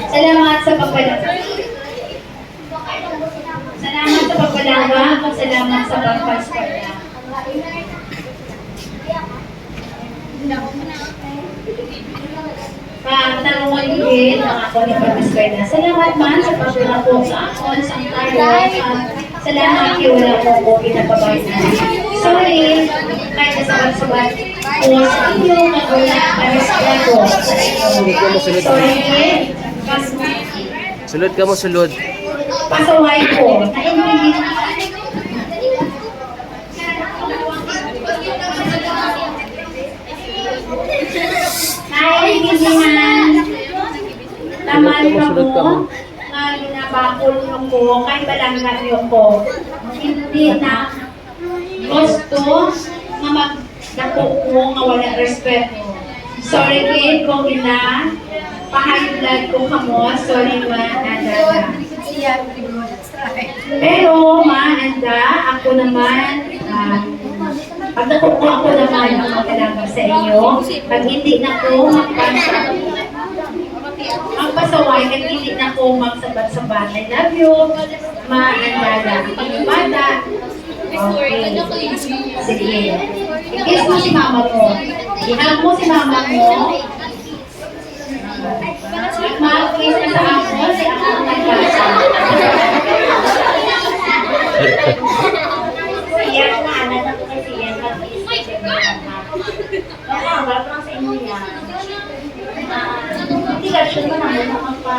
Salamat sa pagpalagay. Salamat sa pagpalawak at salamat sa pagpaskwela. Tanungan ulit ang ako ni pagpaskwela. Salamat man sa pagpala po sa akon, sa tayo. Salamat yung wala po pinapabay na. Sorry, kahit nasabat-sabat ko sa inyo, magulat na respeto sa inyo. Sorry, Sulod ka mo, sulod. pasaway ko. Naiintindihan naman mo nga ginabakol nyo ko kay balanggan nyo ko. Hindi na gusto nga magdako ko nga wala respeto. Sorry kid kung ina pahayulan ko kamo. Sorry man, Anda. Pero anda, ako naman pagdako ko ako naman ang magkalaban sa inyo. Pag hindi na ko magpasaway, pag hindi na ko magsabat-sabat. I love you, Anda. Pag-bata, okay. Sige. I-kiss mo si mama mo. I-hug mo si mama mo. Mag-kiss na sa ako, si ako ang nagbasa. Iyan na, anak ako kasi yan. Mag-kiss na siya. Wala lang sa inyo yan. Hindi ka sure mo na magpa